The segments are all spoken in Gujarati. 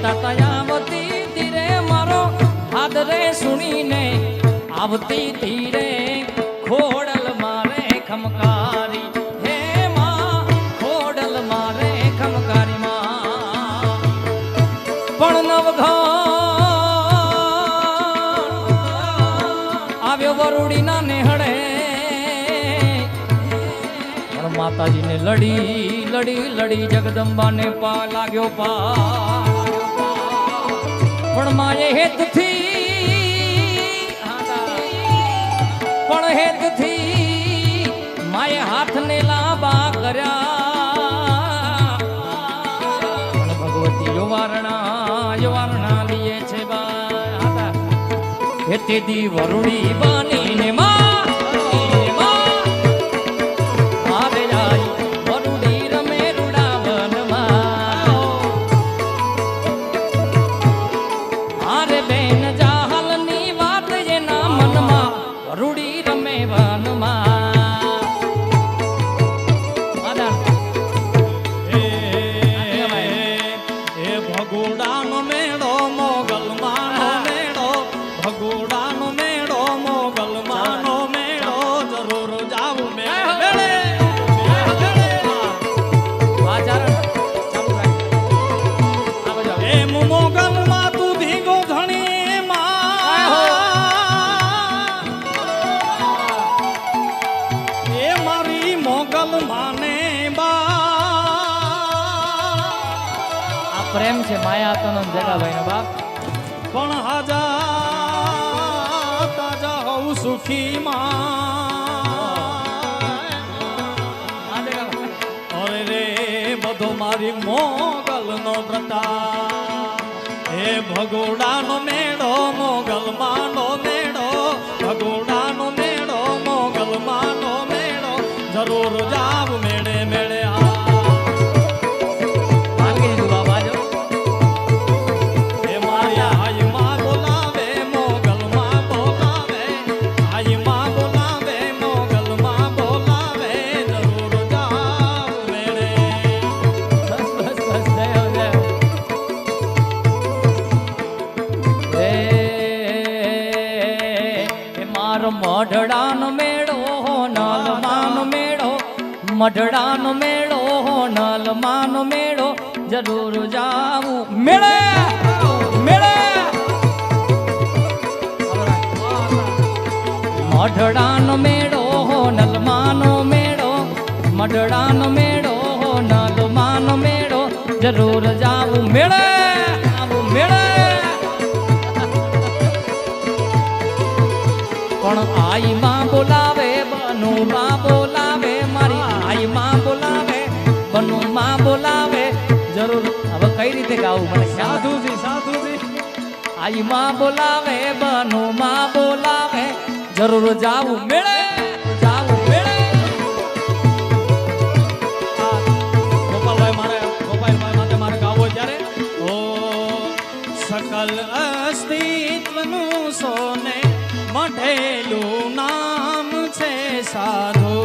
માતા તયાવતી ધીરે મારો આદરે સુણીને આવતી ધીરે ખોડલ મારે ખમકારી હે માં ખોડલ મારે ખમકારી માં પણ નવઘા આવ્યો વરુડીના નેહળે પણ માતાજીને લડી લડી લડી જગદંબાને પા લાગ્યો પા પણ માએ હેતથી પણ હેતથી માએ હાથને લાંબા કર્યા પણ ભગવતી યુવારણા લીએ છે બા હેતેથી વરુડી બનીને માં પ્રેમ છે માયા તન જગાભાઈ ના બાપ પણ હાજા તાજા હોઉં સુખી માં અરે રે બધો મારી મોગલ નો પ્રતાપ હે ભગોડા નો મેળો મોગલ માં નો મેળો ભગોડા નો મેળો મોગલ માં નો મેળો જરૂર જાવ મેળે મેળે મઢડાનો મેળો નલમાનો મેળો મઢડાનો મેળો નલમાનો મેળો જરૂર જાવું મેળે મેળે મઢડાનો મેળો નલમાનો મેળો મઢડાનો મેળો નલમાનો મેળો જરૂર જાવું મેળે આવું મેળે પણ આઈ માં બોલાવે બનુ માં બોલાવે મારી આઈ માં બોલાવે બનુ માં બોલાવે જરૂર હવે કઈ રીતે ગાવું મને સાધુજી આઈ માં બોલાવે બનુ માં બોલાવે જરૂર જાવું મેળે જાવું મેળે ગોપાલભાઈ માટે મારે ગાવો ત્યારે ઓ સકલ અસ્તિત્વનું સોને મઢેલું નામ છે સાધુ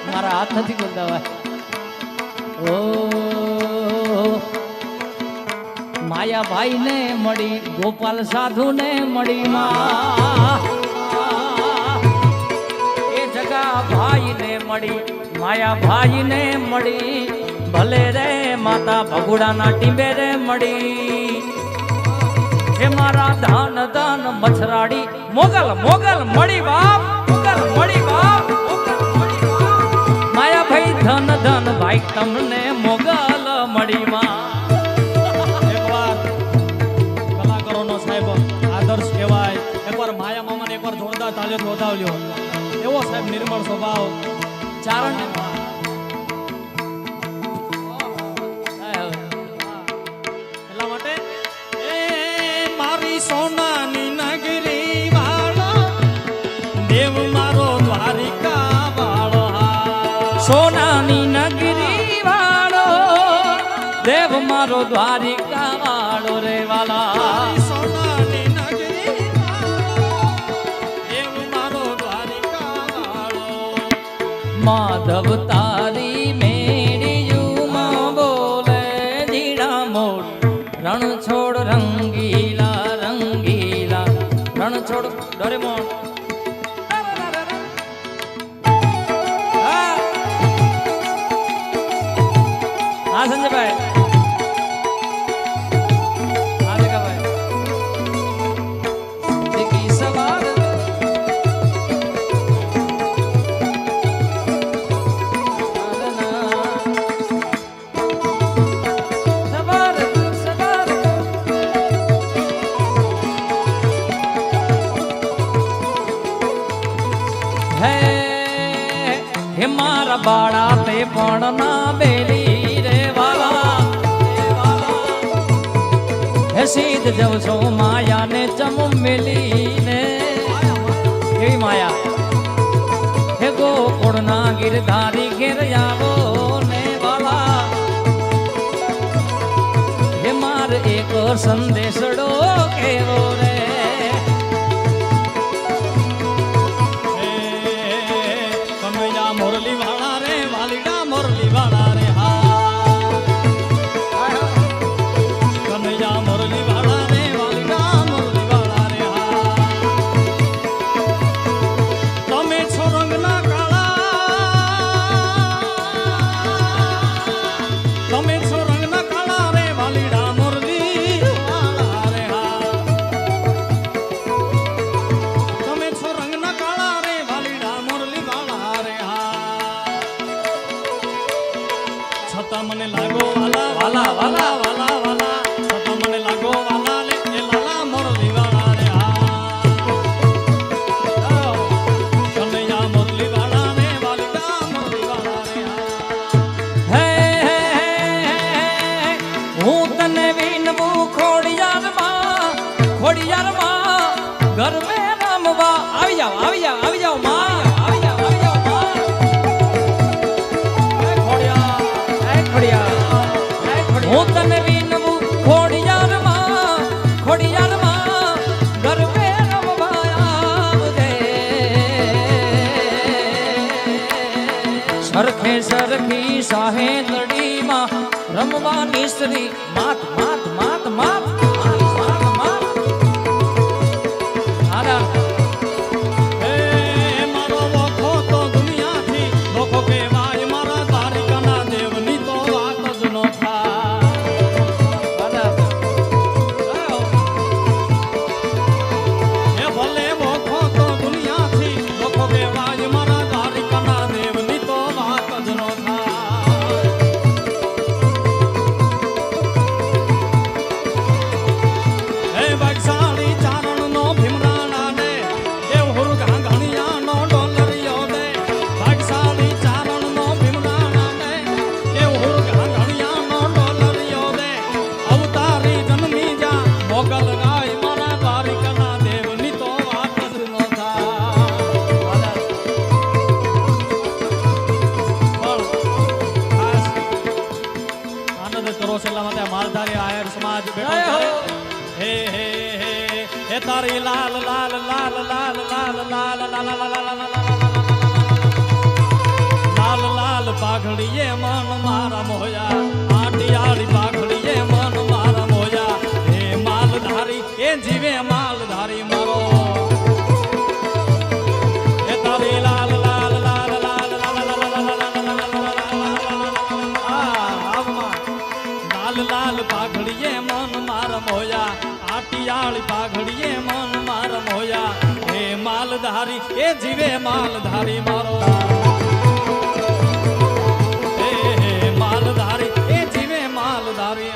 મારા હાથ નથી બોલતા ભાઈ ઓ માયાભાઈ ને મળી ગોપાલ સાધુ ને મળી માં એ જગા ભાઈ ને મળી માયાભાઈ ને મળી ભલે રે માતા ભગુડાના ટીંબે રે મળી હે મારા ધન ધન મછરાડી મોગલ મોગલ મળી બાપ મોગલ મળી બાપ માયાભાઈ ધન ધન ભાઈ તમને મોગલ મળી માં એકવાર કલાકારોનો સાહેબ આદર્શ કહેવાય એકવાર માયા મામાને એકવાર જોરદાર તાળીઓ વધાવ્યો એવો સાહેબ નિર્મળ સ્વભાવ ચારણ એટલા માટે એ મારી સોનાની નગરી વાળો દેવ મારો દ્વારિકા વાળો સોનાની નગરી વાળો દેવ મારો દ્વારિકા વાળો રે વાલા સોનાની નગરી દેવ મારો દ્વારિકા માધવ તારી મેળીયુમાં બોલે જીડા મોડ રણ છોડ રંગીલા રંગીલા રણ છોડ ડોરેમોન હા સંજયભાઈ હા દેખાભાઈ દીકી સવાર હે મારા બાળા તે પણ ના બેલી રે વાલા હે સીધ જવ છો માયા ને ચમ મિલી ને કેવી માયા હે ગોકુળ ના ગિરધારી ઘેર આવો ને વાલા હે માર એક સંદેશડો કેવો રે મોરલી વાળા રે વાલીડા મોરલી વાળા રે હા કનૈયા મોરલી વાળા રે વાલીડા મોરલી વાળા રે હા તમે છો રંગના કાળા તમે છો રંગના કાળા રે વાલીડા મોરલી વાળા રે હા તમે છો રંગના કાળા રે વાલીડા મોરલી વાળા રે છતાં મને લાગો વાલા વાલા વાલા વાલા વાલા છતાં મને લાગો વાલા લે એ લાલા મોરલી વાળા રે હા કનૈયા મોરલી વાળા રે વાલીડા મોરલી વાળા રે હે હું તને વિનવું ખોડિયારમાં ઘર મે રમવા આવી જાઓ આવી જાઓ આવી જાઓ માં આવી જાઓ માં હું તને વિનવું ખોડિયારમાં ઘર મે રમવા આવજે સરખે સરખી સાહે લડીમાં રમવાની શ્રી માત માત માત માત મારો વખો તો દુનિયાથી લોકો કહેવાય મારા દ્વારિકાના દેવની તો વાત જ ન થાય એ ભલે વખો તો દુનિયાથી લોકો કહેવાય મારા દ્વારિકાના દેવની તો વાત જ ન થાય હે ભાગશાળી ચારણનો ભીમરાણા ને દેવહુર ઘાંઘણિયાનો ડોલરિયો દે ભાગશાળી ચારણનો ભીમરાણા ને દેવહુર ઘાંઘણિયાનો ડોલરિયો દે અવતારી જન્મી જા મોગલ ગાય મારા દ્વારિકાના દેવની તો વાત જ ન થાય આનંદ કરો છે એટલા માટે માલધારી આયર સમાજ બેઠો છે હે હે હે હે તારી લાલ લાલ લાલ લાલ લાલ લાલ લાલ લાલ પાઘડીએ મન મારા મોયા આટિયાળી પાઘડીએ મન મારા મોયા હે માલધારી એ જીવે માલધારી મારો હે તારી લાલ લાલ લાલ લાલ લાલ લાલ પાઘડીએ મન મારા મોયા આટિયાળી પાઘડીએ મન મારા મોયા હે માલધારી એ જીવે માલધારી મારો હે માલધારી એ જીવે માલધારી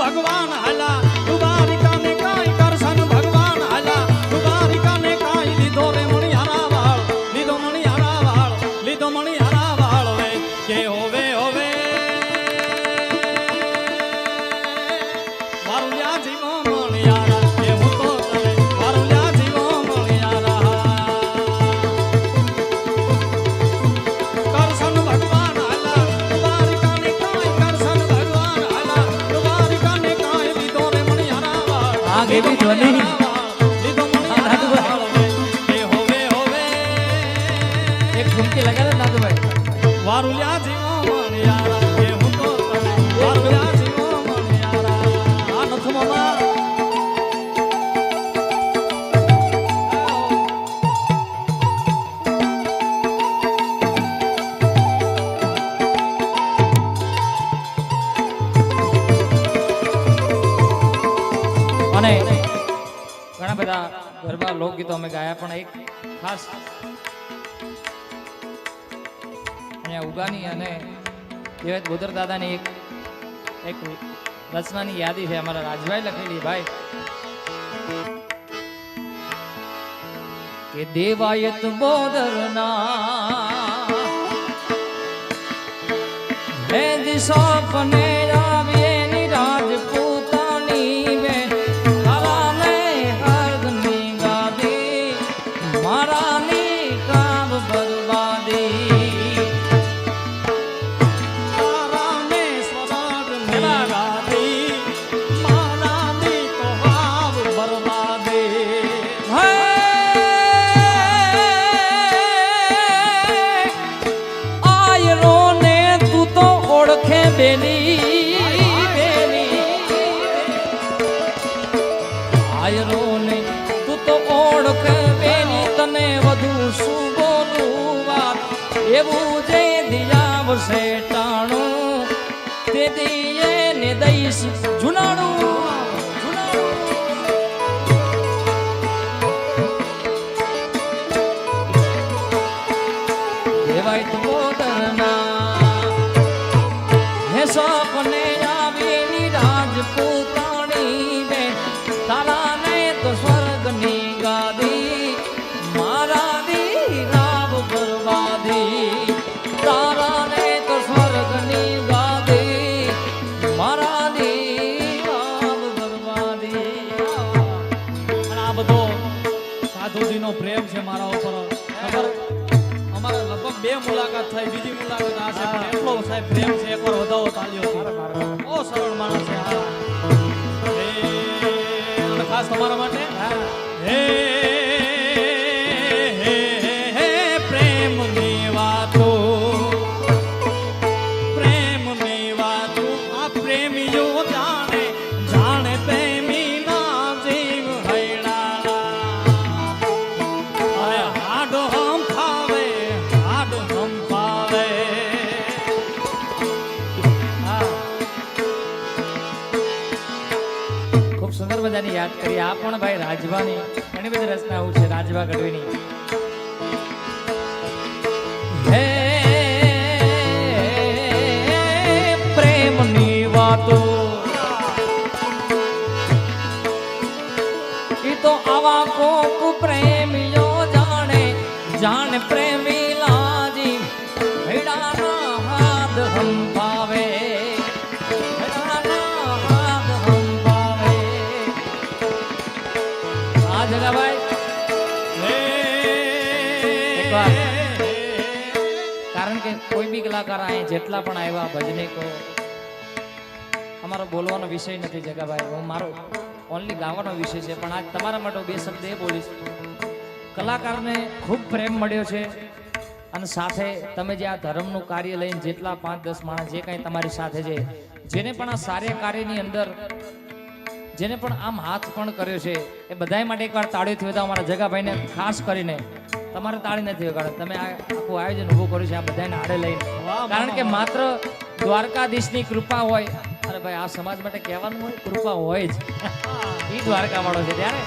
ભગવાન હાલા દ્વારિકાને કાંઈ કરશન ભગવાન હાલા દ્વારિકાને કાંઈ લીધો રે મણિયારા વાળ લીધો મણિયારા વાળ લીધો મણિયારા વાળ વે કે હોવે હોવે વારુલ્યા જીવો મણિયારા કે હું તો તને વારુલ્યા જીવો મણિયારા કરશન ભગવાન હાલા દ્વારિકાને કાંઈ કરશન ભગવાન હાલા દ્વારિકાને કાંઈ લીધો રે મણિયારા વાળ આ ગેવી ધ્વનિ લીધો મણિયારા વાળ વે કે હોવે હોવે એક ઠુમકી લગાડે ને નાદુભાઈ વારુલ્યા જીવો મણિયારા કે હું તો તને વારુલ્યા જીવો મણિયારા આ નથ મામા અને ઘણા બધા ગરબા લોકગીતો અમે ગાયા પણ એક ખાસ અહીંયા ઉગાની અને દેવાયત ગોદર દાદાની એક રચનાની યાદી છે અમારા રાજભાઈ લખેલી ભાઈ કે દેવાયત બોદરના હે દિશા પને આવીએ ની રાજપૂતાની બેન તારાને હર્ગની ગાદી મારાની કામ બરબાદી તારાને સ્વરાગની ગાદી મારાની તો હાવ બરબાદી હે આયરો ને તું તો ઓળખે બેની આયરો ને તું તો ઓળખે બેની તને વધુ શું બોલું વાત એવું જે દિયાવશે ટાણું તે દિયે ને દઈશ જુનાડું દેવાય તું બોદરના હે સપને આવીની રાજપૂતાણી બેન તારાને તો સ્વર્ગની ગાદી મારાની રાવ બરબાદી તારાને તો સ્વર્ગની ગાદી મારાની રાવ બરબાદી અને આ બધો સાધુજીનો પ્રેમ છે મારા ઉપર ખબર અમારે લગભગ 2 મુલાકાત થઈ બીજી મુલાકાત આ છે પણ એટલો સાહેબ પ્રેમ છે એકવાર વધાવો તાલીઓ ઓ સરળ માણસ છે હા અને ખાસ તમારા માટે હે હે હે પ્રેમની વાતો પ્રેમની વાતો આ પ્રેમીઓ જાણે જાણે પ્રેમીના જીવ હૈડાણા અરે હાડો હમ ફાવે હા ખૂબ સુંદર મજાની યાદ કરી આ પણ ભાઈ રાજભાની ઘણી બધી રચના આવું છે રાજભા ગઢવીની હે પ્રેમની વાતો ઈ તો આવા કોક પ્રેમીઓ જાણે જાણે પ્રેમી લાજી ભેડાના હાથ હંભાવે ભેડાના હાથ હંભાવે આ જગાભાઈ એકવાર કારણ કે કોઈ બી કલાકાર અહીંયા જેટલા પણ આવ્યા ભજનીકો અમારો બોલવાનો વિષય નથી જગાભાઈ હું મારો ઓનલી ગાવાનો વિષય છે પણ આજ તમારા માટે બે શબ્દ એ બોલીશ કલાકારને ખૂબ પ્રેમ મળ્યો છે અને સાથે તમે જે આ ધર્મનું કાર્ય લઈને જેટલા 5-10 માણસ જે કાંઈ તમારી સાથે છે જેને પણ આ સારા કાર્યની અંદર જેને પણ આમ હાથ પણ કર્યો છે એ બધાય માટે એકવાર તાળીઓથી વધાવો અમારા જગાભાઈને ખાસ કરીને તમારે તાળી નથી વગાડો તમે આ આખું આયોજન ઊભું કર્યું છે આ બધાને આડે લઈને કારણ કે માત્ર દ્વારકાધીશની કૃપા હોય અરે ભાઈ આ સમાજ માટે કહેવાનું હોય કૃપા હોય જ એ દ્વારકા વાળો છે ત્યારે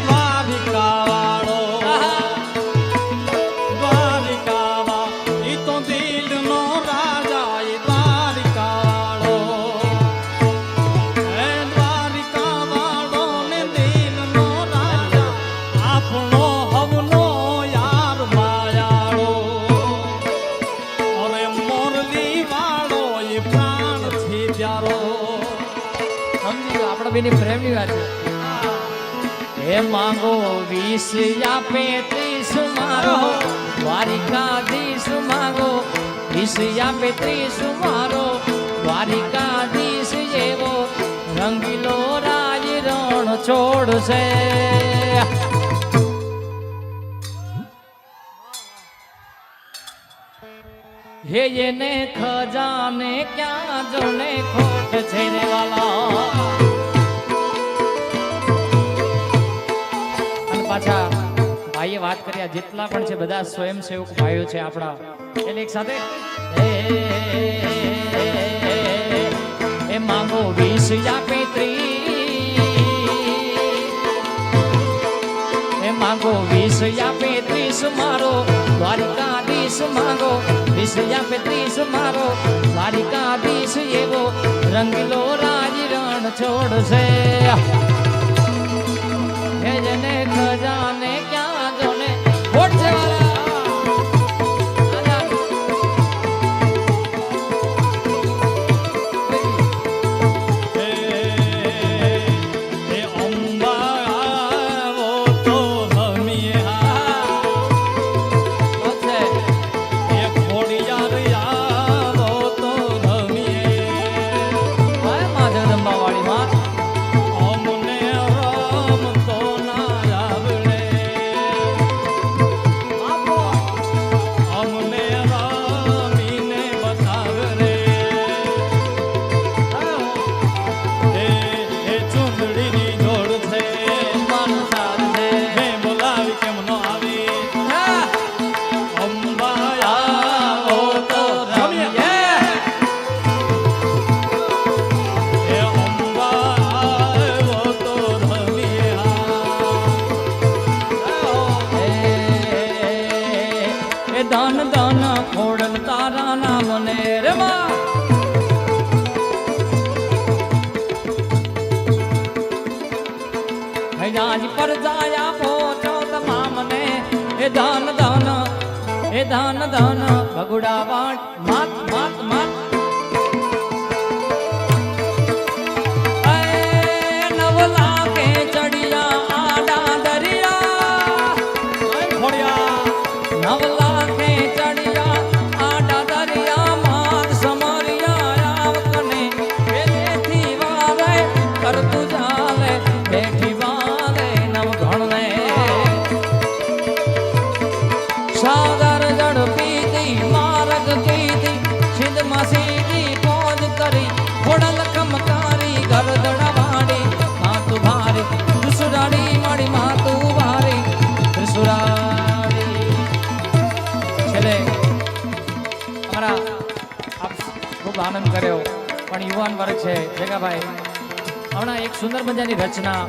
દ્વારિકા હે માંગો 20 આપે 30 મારો દ્વારિકાધીશ માંગો 20 આપે 30 મારો દ્વારિકાધીશ એવો રંગીલો રાજ રણ છોડશે. હે એને ખજાને ક્યાં જોને ખોટ છે રે વાલા. અને પાછા ભાઈએ વાત કર્યા જેટલા પણ છે બધા સ્વયંસેવક ભાઈઓ છે આપણા એટલે એક સાથે એ માંગો 20 આપે 30 એ માંગો 20 આપે 30 મારો દ્વારિકાધીશ માંગો 20 આપે 30 મારો દ્વારિકાધીશ એવો રંગીલો રાજ રણ છોડશે. હે જને ખજાને ક્યાં જોને ખોટ છે વાલા. દાન દાન ખોડલ તારા નામ ને રે માં હૈયાજ પર જાયા પહોંચો તમામ ને એ દાન દાન એ દાન દાન ભગુડા વાટ માત માત માત નવલા કે ચડિયા આડા દરિયા નવલા સાગર ઝડપી માર્ગ કીધી સિંધમાં સીધી પહોંચ કરી ખોડલ ખમકારી ગરદડા વાડી માતું ભારી ત્રિશુરાડી માડી માતું ભારી ત્રિશુરાડી. છેલ્લે અમારા આપ ખૂબ આનંદ કર્યો પણ યુવાન વર્ગ છે ભેગાભાઈ હમણાં એક સુંદર મજાની રચના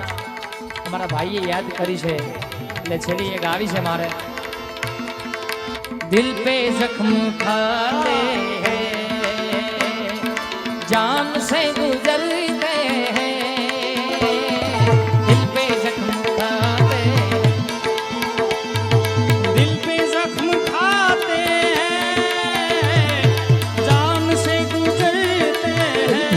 અમારા ભાઈએ યાદ કરી છે એટલે છેલ્લી એક આવી છે મારે. दिल पे जख्म खाते हैं जान से गुजरते हैं दिल पे जख्म खाते दिल पे जख्म खाते हैं जान से गुजरते हैं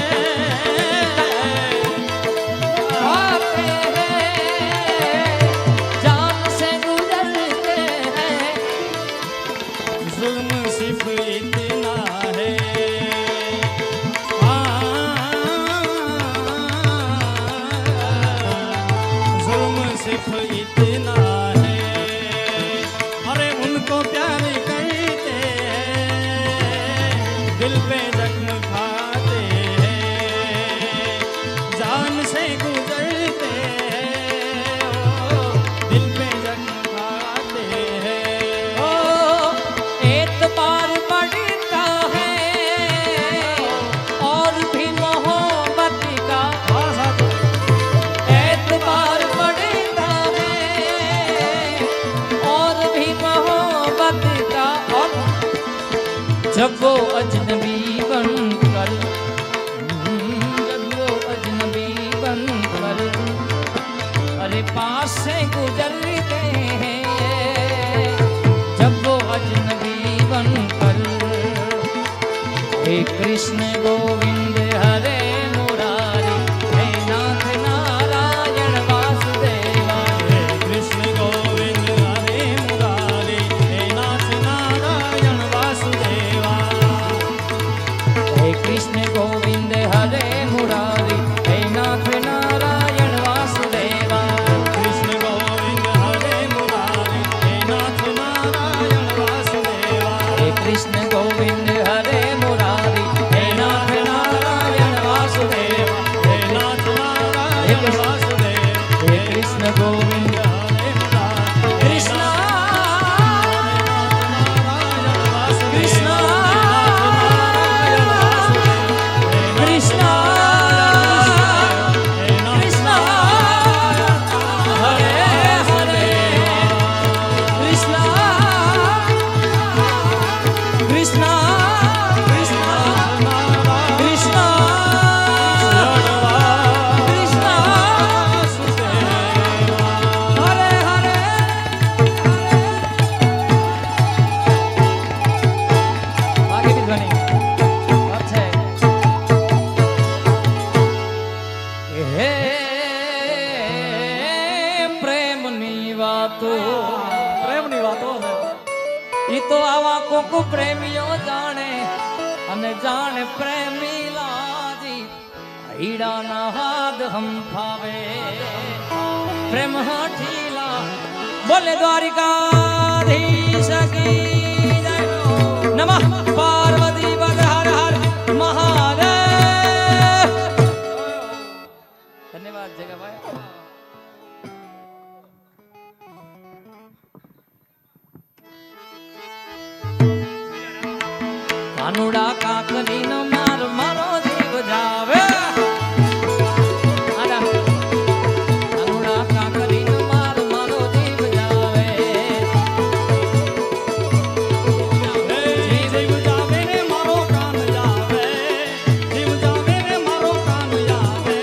जान से गुजरते हैं. जुल्म सिर्फ इतना है जुल्म सिर्फ इतना है अरे उनको प्यार करते हैं दिल पे जख्म खाते हैं जान से गुजरते हैं दिल पे जख्म खाते हैं. एतबार बढ़ता है और भी मोहब्बत का एतबार बढ़ता है और भी मोहब्बत का. और जब वो अजनबी बनकर जब वो अजनबी बनकर अरे पास से गुजरते हैं जब वो अजनबी बनकर हे कृष्ण गोविंद हरे मुरारी हे नाथ नारायण वासुदेवा ગોવિંદ કૃષ્ણ કૃષ્ણ કૃષ્ણ કૃષ્ણ હરે હરે કૃષ્ણ કૃષ્ણ પ્રેમની વાતો છે. ઈ તો આવા કોક પ્રેમીઓ જાણે અને જાણે પ્રેમી લાજી હીડાના હાથ હંફાવે પ્રેમ હાઠીલા બોલે દ્વારિકાધીશ કી જય નમઃ પાર્વતી પદ હર હર મહાદેવ. ધન્યવાદ જગાભાઈ. કાનુડા કાકરી નો માર મારો જીવ જાવે કાનુડા કાકરી નો માર મારો જીવ જાવે જીવ જાવે ને મારો કાન જાવે, જીવ જાવે ને મારો કાન જાવે.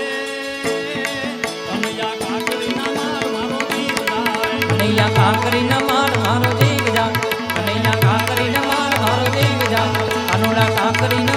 કનૈયા કાકરીના માર મારો જીવ જાવે, કનૈયા કાકરી ના માર મારો જીવ જાવે કનૈયા કાકરી ના માર મારો જીવ જાવે કાનુડા કાકરી નો